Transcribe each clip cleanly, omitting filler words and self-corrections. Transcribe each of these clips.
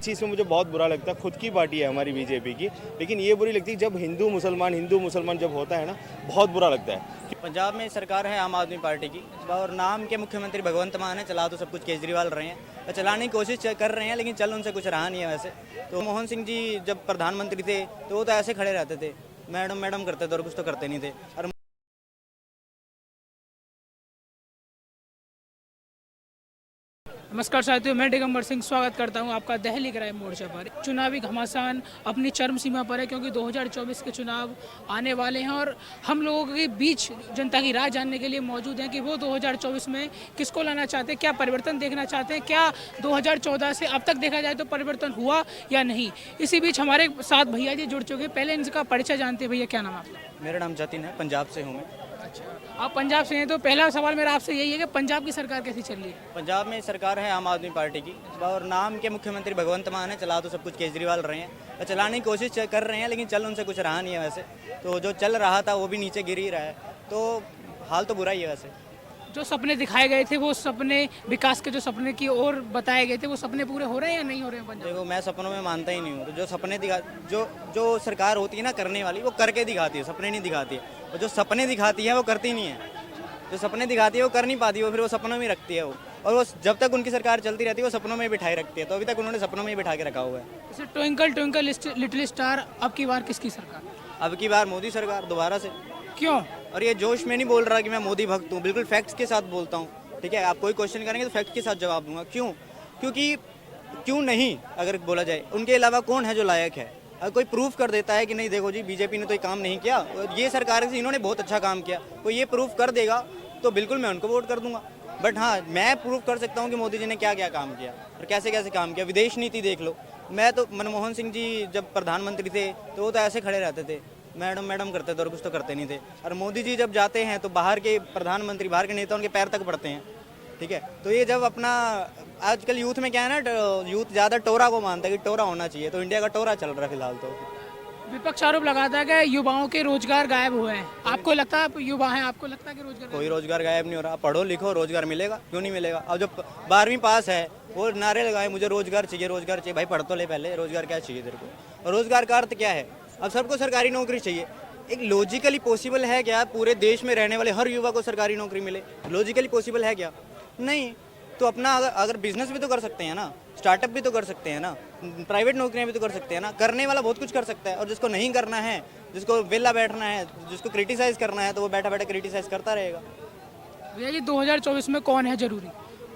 चीज़ में मुझे बहुत बुरा लगता है। खुद की पार्टी है हमारी बीजेपी की, लेकिन ये बुरी लगती है जब हिंदू मुसलमान जब होता है ना, बहुत बुरा लगता है। पंजाब में सरकार है आम आदमी पार्टी की और नाम के मुख्यमंत्री भगवंत मान है। चला तो सब कुछ केजरीवाल रहे हैं और चलाने की कोशिश कर रहे हैं, लेकिन चल उनसे कुछ रहा नहीं है। वैसे तो मनमोहन सिंह जी जब प्रधानमंत्री थे तो वो तो ऐसे खड़े रहते थे, मैडम मैडम करते थे और कुछ तो करते नहीं थे। और नमस्कार साथियों, मैं दिगंबर सिंह स्वागत करता हूं आपका दिल्ली क्राइम मोर्चा पर। चुनावी घमासान अपनी चरम सीमा पर है क्योंकि 2024 के चुनाव आने वाले हैं और हम लोगों के बीच जनता की राय जानने के लिए मौजूद हैं कि वो 2024 में किसको लाना चाहते हैं, क्या परिवर्तन देखना चाहते हैं, क्या 2014 से अब तक देखा जाए तो परिवर्तन हुआ या नहीं। इसी बीच हमारे साथ भैया जी जुड़ चुके हैं। पहले इनका परिचय जानते हैं। भैया क्या नाम है आपका? मेरा नाम जतिन है, पंजाब से हूँ मैं। अच्छा, आप पंजाब से हैं तो पहला सवाल मेरा आपसे यही है कि पंजाब की सरकार कैसी चल रही है? पंजाब में सरकार है आम आदमी पार्टी की और नाम के मुख्यमंत्री भगवंत मान है। चला तो सब कुछ केजरीवाल रहे हैं और चलाने की कोशिश कर रहे हैं, लेकिन चल उनसे कुछ रहा नहीं है। वैसे तो जो चल रहा था वो भी नीचे गिर ही रहा है, तो हाल तो बुरा ही है। वैसे जो सपने दिखाए गए थे, वो सपने विकास के जो सपने की ओर बताए गए थे, वो सपने पूरे हो रहे हैं या नहीं हो रहे हैं पंजाब? देखो, मैं सपनों में मानता ही नहीं हूँ। तो जो सपने दिखा जो सरकार होती है ना करने वाली, वो करके दिखाती है, सपने नहीं दिखाती है। और जो सपने दिखाती है वो करती नहीं है। जो सपने दिखाती है वो कर नहीं पाती, वो फिर वो सपनों में रखती है वो। और वो जब तक उनकी सरकार चलती रहती है वो सपनों में बिठाए रखती है। तो अभी तक उन्होंने सपनों में ही बिठा के रखा हुआ है। जैसे ट्विंकल ट्विंकल लिटिल स्टार, अब की बार किसकी सरकार? अब की बार मोदी सरकार दोबारा से। क्यों? और ये जोश में नहीं बोल रहा कि मैं मोदी भक्त हूँ, बिल्कुल फैक्ट्स के साथ बोलता हूँ। ठीक है, आप कोई क्वेश्चन करेंगे तो फैक्ट के साथ जवाब दूंगा। क्योंकि क्यों नहीं, अगर बोला जाए उनके अलावा कौन है जो लायक है? अगर कोई प्रूफ कर देता है कि नहीं देखो जी बीजेपी ने तो ये काम नहीं किया, ये सरकार से इन्होंने बहुत अच्छा काम किया, कोई ये प्रूफ कर देगा तो बिल्कुल मैं उनको वोट कर दूंगा। बट हाँ, मैं प्रूफ कर सकता हूँ कि मोदी जी ने क्या क्या काम किया और कैसे कैसे काम किया। विदेश नीति देख लो। मैं तो मनमोहन सिंह जी जब प्रधानमंत्री थे तो वो तो ऐसे खड़े रहते थे, मैडम मैडम करते थे और कुछ तो करते नहीं थे। और मोदी जी जब जाते हैं तो बाहर के प्रधानमंत्री, बाहर के नेता उनके पैर तक पड़ते हैं। ठीक है, तो ये जब अपना आजकल यूथ में क्या है ना, यूथ ज़्यादा टोरा को मानता है कि टोरा होना चाहिए, तो इंडिया का टोरा चल रहा है फिलहाल। तो विपक्ष आरोप लगाता है कि युवाओं के रोजगार गायब हुए हैं। आपको लगता है, आप युवा हैं, आपको लगता है कि रोजगार कोई रोजगार गायब नहीं हो रहा। पढ़ो लिखो, रोजगार मिलेगा, क्यों नहीं मिलेगा? अब जो 12वीं पास है वो नारे लगाए मुझे रोजगार चाहिए, रोजगार चाहिए। भाई पढ़ तो ले पहले, रोजगार क्या चाहिए तेरे को? और रोजगार का अर्थ क्या है? अब सबको सरकारी नौकरी चाहिए। एक लॉजिकली पॉसिबल है क्या पूरे देश में रहने वाले हर युवा को सरकारी नौकरी मिले? लॉजिकली पॉसिबल है क्या? नहीं। तो अपना अगर बिजनेस भी तो कर सकते हैं ना, स्टार्टअप भी तो कर सकते हैं ना, प्राइवेट नौकरियां भी तो कर सकते हैं ना। करने वाला बहुत कुछ कर सकता है, और जिसको नहीं करना है, जिसको वेला बैठना है, जिसको क्रिटिसाइज करना है, तो वो बैठा बैठा क्रिटिसाइज करता रहेगा। भैया जी 2024 में कौन है जरूरी?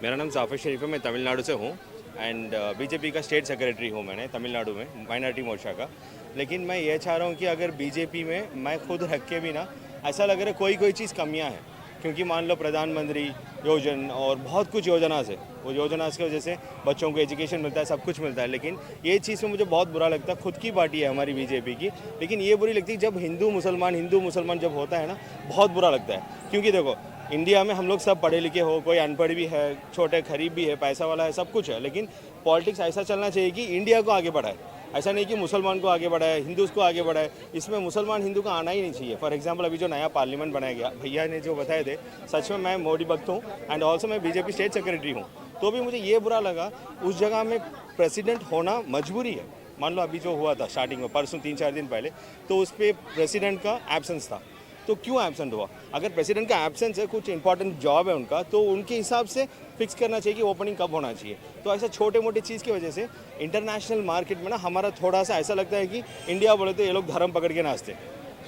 मेरा नाम जाफर शरीफ है, मैं तमिलनाडु से हूँ एंड बीजेपी का स्टेट सेक्रेटरी हूँ मैंने तमिलनाडु में, माइनॉरिटी मोर्चा का। लेकिन मैं ये चाह रहा हूँ कि अगर बीजेपी में मैं खुद रख के भी ना, ऐसा लग रहा है कोई चीज़ कमियाँ हैं। क्योंकि मान लो प्रधानमंत्री योजना और बहुत कुछ योजना से, वो योजना की वजह से बच्चों को एजुकेशन मिलता है, सब कुछ मिलता है, लेकिन ये चीज़ में मुझे बहुत बुरा लगता है। खुद की पार्टी है हमारी बीजेपी की, लेकिन ये बुरी लगती है जब हिंदू मुसलमान जब होता है ना, बहुत बुरा लगता है। क्योंकि देखो, इंडिया में हम लोग सब पढ़े लिखे हो, कोई अनपढ़ भी है, छोटे गरीब भी है, पैसा वाला है, सब कुछ है, लेकिन पॉलिटिक्स ऐसा चलना चाहिए कि इंडिया को आगे बढ़ाए। ऐसा नहीं कि मुसलमान को आगे बढ़ाए, हिंदू को आगे बढ़ाए। इसमें मुसलमान हिंदू का आना ही नहीं चाहिए। फॉर एग्जांपल अभी जो नया पार्लियामेंट बनाया गया, भैया ने जो बताए थे, सच में मैं मोदी भक्त हूँ एंड ऑल्सो मैं बीजेपी स्टेट सेक्रेटरी हूँ। तो भी मुझे ये बुरा लगा, उस जगह में प्रेसिडेंट होना मजबूरी है। मान लो अभी जो हुआ था स्टार्टिंग में, परसों 3-4 दिन पहले, तो उस पर प्रेसिडेंट का एब्सेंस था। तो क्यों एब्सेंट हुआ? अगर प्रेसिडेंट का एब्सेंस है, कुछ इंपॉर्टेंट जॉब है उनका, तो उनके हिसाब से फिक्स करना चाहिए कि ओपनिंग कब होना चाहिए। तो ऐसा छोटे मोटे चीज़ की वजह से इंटरनेशनल मार्केट में ना हमारा थोड़ा सा ऐसा लगता है कि इंडिया बोले तो ये लोग धर्म पकड़ के नाचते,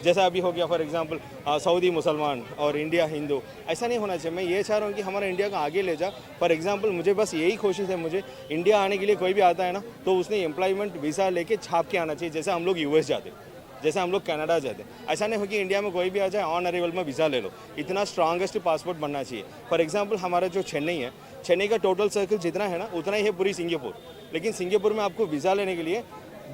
जैसा अभी हो गया फॉर एग्जांपल सऊदी मुसलमान और इंडिया हिंदू। ऐसा नहीं होना चाहिए। मैं ये चाह रहा हूँ कि हमारा इंडिया को आगे ले जा। फॉर एग्जांपल मुझे बस यही कोशिश है, मुझे इंडिया आने के लिए कोई भी आता है ना, तो उसने एम्प्लॉयमेंट वीज़ा लेके छाप के आना चाहिए, जैसे हम लोग यूएस जाते, जैसे हम लोग कनाडा जाते। ऐसा नहीं हो कि इंडिया में कोई भी आ जाए ऑन अराइवल में वीज़ा ले लो। इतना स्ट्रांगेस्ट पासपोर्ट बनना चाहिए। फॉर एग्जांपल हमारा जो चेन्नई है, चेन्नई का टोटल सर्कल जितना है ना, उतना ही है पूरी सिंगापुर। लेकिन सिंगापुर में आपको वीज़ा लेने के लिए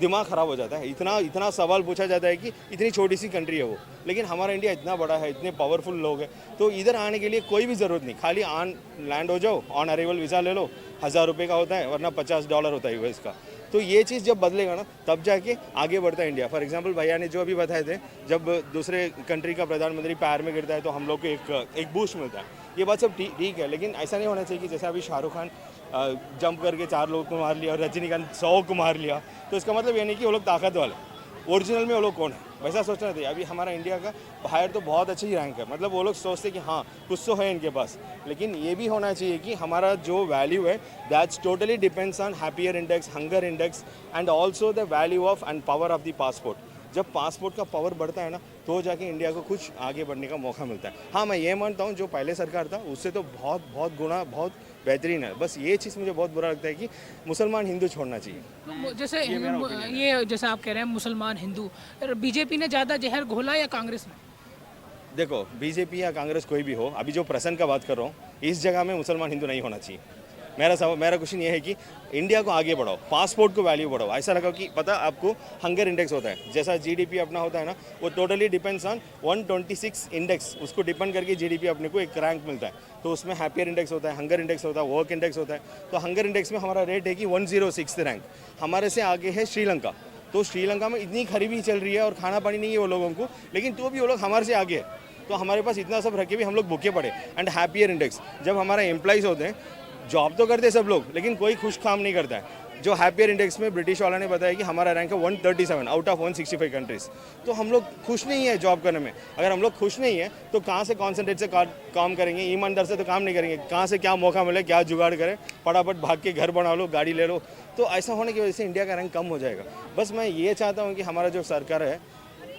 दिमाग ख़राब हो जाता है। इतना सवाल पूछा जाता है कि इतनी छोटी सी कंट्री है वो, लेकिन हमारा इंडिया इतना बड़ा है, इतने पावरफुल लोग हैं। तो इधर आने के लिए कोई भी ज़रूरत नहीं, खाली ऑन लैंड हो जाओ, ऑन अराइवल वीज़ा ले लो। 1000 रुपये का होता है, वरना $50 होता है यूएस का। तो ये चीज़ जब बदलेगा ना, तब जाके आगे बढ़ता है इंडिया। फॉर एग्जांपल भैया ने जो अभी बताए थे, जब दूसरे कंट्री का प्रधानमंत्री पैर में गिरता है तो हम लोग को एक बूस्ट मिलता है। ये बात सब ठीक है, लेकिन ऐसा नहीं होना चाहिए कि जैसे अभी शाहरुख खान जंप करके 4 लोगों को मार लिया और रजनीकांत 100 को मार लिया, तो इसका मतलब ये नहीं कि वो लोग ताकत वाले। ओरिजिनल में वो लोग कौन है वैसा सोचना चाहिए। अभी हमारा इंडिया का बाहर तो बहुत अच्छी रैंक है, मतलब वो लोग सोचते कि हाँ कुछ तो है इनके पास, लेकिन ये भी होना चाहिए कि हमारा जो वैल्यू है that's totally depends on happier index, hunger index and also the value of and power of the passport. जब पासपोर्ट का पावर बढ़ता है ना तो जाके इंडिया को कुछ आगे बढ़ने का मौका मिलता है। हाँ मैं ये मानता हूँ जो पहले सरकार था उससे तो बहुत गुना बहुत बेहतरीन है, बस ये चीज़ मुझे बहुत बुरा लगता है कि मुसलमान हिंदू छोड़ना चाहिए। तो जैसे ये जैसे आप कह रहे हैं मुसलमान हिंदू, बीजेपी ने ज़्यादा जहर घोला या कांग्रेस ने? देखो बीजेपी या कांग्रेस कोई भी हो, अभी जो प्रसन्न का बात कर रहा हूँ, इस जगह में मुसलमान हिंदू नहीं होना चाहिए। मेरा क्वेश्चन ये है कि इंडिया को आगे बढ़ाओ, पासपोर्ट को वैल्यू बढ़ाओ। ऐसा लगा कि पता आपको हंगर इंडेक्स होता है, जैसा जीडीपी अपना होता है ना, वो टोटली डिपेंड्स ऑन 126 इंडेक्स, उसको डिपेंड करके जीडीपी अपने को एक रैंक मिलता है। तो उसमें हैप्पियर इंडेक्स होता है, हंगर इंडेक्स होता है, वर्क इंडेक्स होता है। तो हंगर इंडेक्स में हमारा रेट है कि 106 रैंक, हमारे से आगे है श्रीलंका। तो श्रीलंका में इतनी गरीबी चल रही है और खाना पानी नहीं है वो लोगों को, लेकिन तो भी वो लोग हमारे से आगे है। तो हमारे पास इतना सब रखे भी हम लोग भूखे पड़े। एंड हैप्पियर इंडेक्स, जब हमारा एम्प्लॉइज़ होते हैं, जॉब तो करते सब लोग, लेकिन कोई खुश काम नहीं करता है। जो हैप्पियर इंडेक्स में ब्रिटिश वाला ने बताया कि हमारा रैंक है 137 आउट ऑफ 165 कंट्रीज। तो हम लोग खुश नहीं है जॉब करने में। अगर हम लोग खुश नहीं है तो कहाँ से कॉन्सेंट्रेट से काम करेंगे, ईमानदार से तो काम नहीं करेंगे। कहाँ से क्या मौका मिले, क्या जुगाड़ करें, फटाफट भाग के घर बना लो, गाड़ी ले लो। तो ऐसा होने की वजह से इंडिया का रैंक कम हो जाएगा। बस मैं ये चाहता हूँ कि हमारा जो सरकार है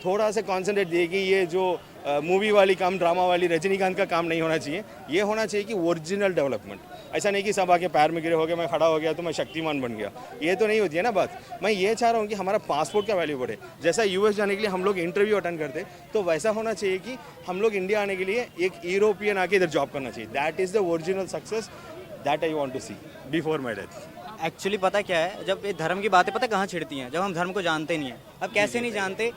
थोड़ा सा कॉन्सेंट्रेट देगी। ये जो मूवी वाली काम, ड्रामा वाली रजनीकांत का काम नहीं होना चाहिए। ये होना चाहिए कि ओरिजिनल डेवलपमेंट। ऐसा नहीं कि सब आके पैर में गिरे हो गए, मैं खड़ा हो गया तो मैं शक्तिमान बन गया, ये तो नहीं होती है ना बात। मैं ये चाह रहा हूँ कि हमारा पासपोर्ट का वैल्यू बढ़े। जैसा यूएस जाने के लिए हम लोग इंटरव्यू अटेंड करते, तो वैसा होना चाहिए कि हम लोग इंडिया आने के लिए एक यूरोपियन आके इधर जॉब करना चाहिए। That is the original success that I want to see before my death. Actually पता क्या है, जब ये धर्म की बातें पता कहाँ छिड़ती हैं, जब हम धर्म को जानते नहीं हैं। अब कैसे नहीं जानते,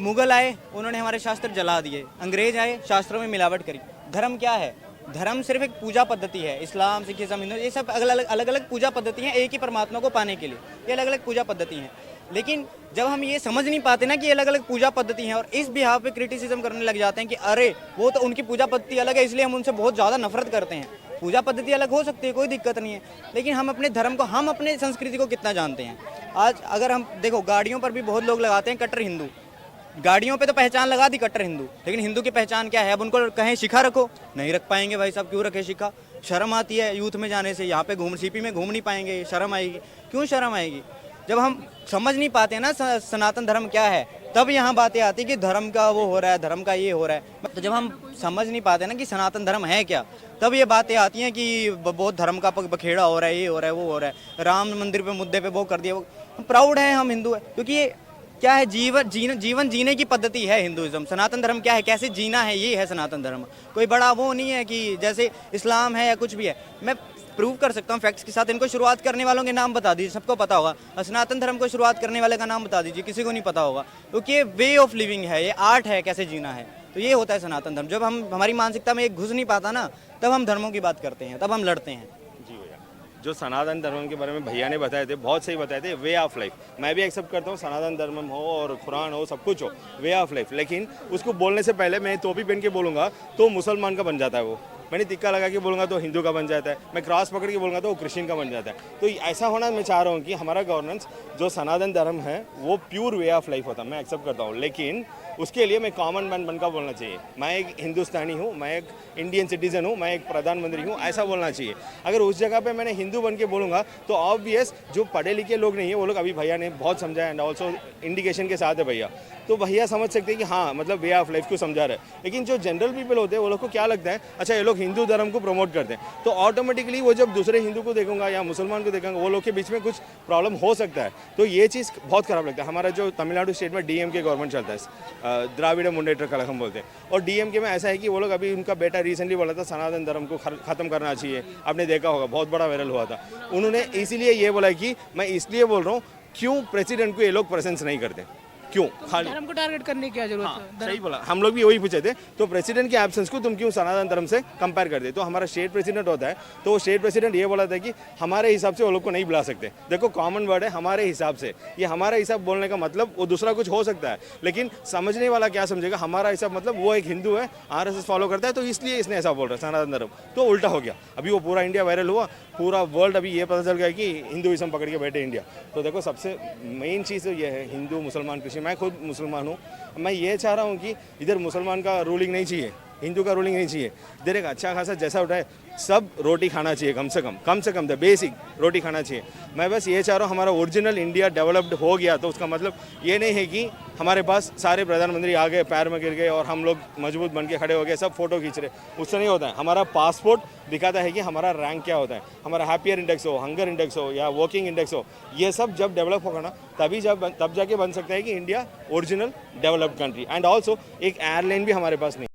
मुगल आए उन्होंने हमारे शास्त्र जला दिए, अंग्रेज आए शास्त्रों में मिलावट करी। धर्म क्या है? धर्म सिर्फ एक पूजा पद्धति है। इस्लाम, सिखिज्म, हिंदू, ये सब अलग अलग पूजा पद्धति हैं एक ही परमात्मा को पाने के लिए। ये अलग अलग पूजा पद्धति हैं, लेकिन जब हम ये समझ नहीं पाते ना कि अलग अलग पूजा पद्धति हैं और इस बिहाफ पे क्रिटिसिज्म करने लग जाते हैं कि अरे वो तो उनकी पूजा पद्धति अलग है इसलिए हम उनसे बहुत ज़्यादा नफरत करते हैं। पूजा पद्धति अलग हो सकती है, कोई दिक्कत नहीं है, लेकिन हम अपने धर्म को, हम अपने संस्कृति को कितना जानते हैं। आज अगर हम देखो, गाड़ियों पर भी बहुत लोग लगाते हैं कट्टर हिंदू। गाड़ियों पे तो पहचान लगा दी कट्टर हिंदू, लेकिन हिंदू की पहचान क्या है? अब उनको कहें शिखा रखो, नहीं रख पाएंगे। भाई साहब क्यों रखे शिखा? शर्म आती है यूथ में जाने से। यहाँ पे सीपी में घूम नहीं पाएंगे, शर्म आएगी। क्यों शर्म आएगी? जब हम समझ नहीं पाते ना सनातन धर्म क्या है, तब यहाँ बातें आती कि धर्म का वो हो रहा है, धर्म का ये हो रहा है। तो जब हम समझ नहीं पाते ना कि सनातन धर्म है क्या, तब ये बातें आती हैं कि बहुत धर्म का बखेड़ा हो रहा है, ये हो रहा है, वो हो रहा है। राम मंदिर पे मुद्दे पे वो कर दिया। वो प्राउड है हम हिंदू है, क्योंकि ये क्या है, जीवन जीने की पद्धति है हिंदुइज्म। सनातन धर्म क्या है, कैसे जीना है, ये है सनातन धर्म। कोई बड़ा वो नहीं है कि जैसे इस्लाम है या कुछ भी है। मैं प्रूव कर सकता हूँ फैक्ट्स के साथ। इनको शुरुआत करने वालों के नाम बता दीजिए, सबको पता होगा। सनातन धर्म को शुरुआत करने वाले का नाम बता दीजिए, किसी को नहीं पता होगा। क्योंकि ये वे ऑफ लिविंग है, ये आर्ट है, कैसे जीना है। तो ये होता है सनातन धर्म। जब हमारी मानसिकता में एक घुस नहीं पाता ना, तब हम धर्मों की बात करते हैं, तब हम लड़ते हैं। जी भैया, जो सनातन धर्म के बारे में भैया ने बताए थे, बहुत सही बताए थे। वे ऑफ लाइफ मैं भी एक्सेप्ट करता हूँ, सनातन धर्म हो और कुरान हो, सब कुछ हो, वे ऑफ लाइफ। लेकिन उसको बोलने से पहले मैं टोपी पहन के बोलूँगा तो मुसलमान का बन जाता है वो। मैंने टिक्का लगा के बोलूँगा तो हिंदू का बन जाता है। मैं क्रॉस पकड़ के बोलूँगा तो वो क्रिश्चियन का बन जाता है। तो ऐसा होना मैं चाह रहा हूँ कि हमारा गवर्नेंस जो सनातन धर्म है वो प्योर वे ऑफ लाइफ होता है, मैं एक्सेप्ट करता हूँ। लेकिन उसके लिए मैं कॉमन मैन बनकर बोलना चाहिए, मैं एक हिंदुस्तानी हूँ, मैं एक इंडियन सिटीजन हूँ, मैं एक प्रधानमंत्री हूँ, ऐसा बोलना चाहिए। अगर उस जगह पे मैंने हिंदू बन के बोलूँगा तो ऑब्वियस जो पढ़े लिखे लोग नहीं है वो लोग, अभी भैया ने बहुत समझाया एंड ऑल्सो इंडिकेशन के साथ है भैया, तो भैया समझ सकते हैं कि हाँ मतलब वे ऑफ लाइफ को समझा रहे हैं। लेकिन जो जनरल पीपल होते हैं वो लोग को क्या लगता है, अच्छा ये लोग हिंदू धर्म को प्रमोट करते हैं, तो ऑटोमेटिकली वो जब दूसरे हिंदू को देखूंगा या मुसलमान को देखूंगा, वो लोग के बीच में कुछ प्रॉब्लम हो सकता है। तो ये चीज़ बहुत खराब लगता है। हमारा जो तमिलनाडु स्टेट में डीएमके गवर्नमेंट चलता है, द्राविड़ मुंडेटर कलगम बोलते हैं, और डीएमके में ऐसा है कि वो लोग, अभी उनका बेटा रिसेंटली बोला था सनातन धर्म को खत्म करना चाहिए, आपने देखा होगा बहुत बड़ा वायरल हुआ था। उन्होंने इसीलिए ये बोला कि मैं इसलिए बोल रहा हूँ क्यों प्रेसिडेंट को ये लोग प्रेजेंस नहीं करते, क्यों खाली धर्म को टारगेट करने की क्या जरूरत हाँ, है? सही बोला। हम लोग भी वही पूछे थे, तो प्रेसिडेंट के एब्सेंस को तुम क्यों सनातन धर्म से कंपेयर कर दे? तो हमारा स्टेट प्रेसिडेंट होता है, तो वो स्टेट प्रेसिडेंट ये बोला था कि हमारे हिसाब से वो लोग को नहीं बुला सकते। देखो कॉमन वर्ड है हमारे हिसाब से, ये हमारा हिसाब बोलने का मतलब वो दूसरा कुछ हो सकता है, लेकिन समझने वाला क्या समझेगा हमारा हिसाब मतलब वो एक हिंदू है, आरएसएस फॉलो करता है, तो इसलिए इसने ऐसा बोल रहा है सनातन धर्म, तो उल्टा हो गया। अभी वो पूरा इंडिया वायरल हुआ, पूरा वर्ल्ड अभी ये पता चल गया कि हिंदुइज्म पकड़ के बैठे इंडिया। तो देखो सबसे मेन चीज़ तो ये है, हिंदू मुसलमान क्रिश्चियन, मैं खुद मुसलमान हूँ, मैं ये चाह रहा हूँ कि इधर मुसलमान का रूलिंग नहीं चाहिए, हिंदू का रूलिंग नहीं चाहिए, इधर एक अच्छा खासा जैसा उठाए सब रोटी खाना चाहिए, कम से कम द बेसिक रोटी खाना चाहिए। मैं बस ये चाह रहा हूँ हमारा ओरिजिनल इंडिया डेवलप्ड हो गया, तो उसका मतलब ये नहीं है कि हमारे पास सारे प्रधानमंत्री आ गए, पैर में गिर गए और हम लोग मजबूत बन के खड़े हो गए, सब फोटो खींच रहे, उससे नहीं होता है। हमारा पासपोर्ट दिखाता है कि हमारा रैंक क्या होता है, हमारा हैप्पियर इंडेक्स हो, हंगर इंडेक्स हो या वर्किंग इंडेक्स हो, ये सब जब डेवलप होगा ना तब जाके बन सकता है कि India original developed country. And also एक एयरलाइन भी हमारे पास नहीं।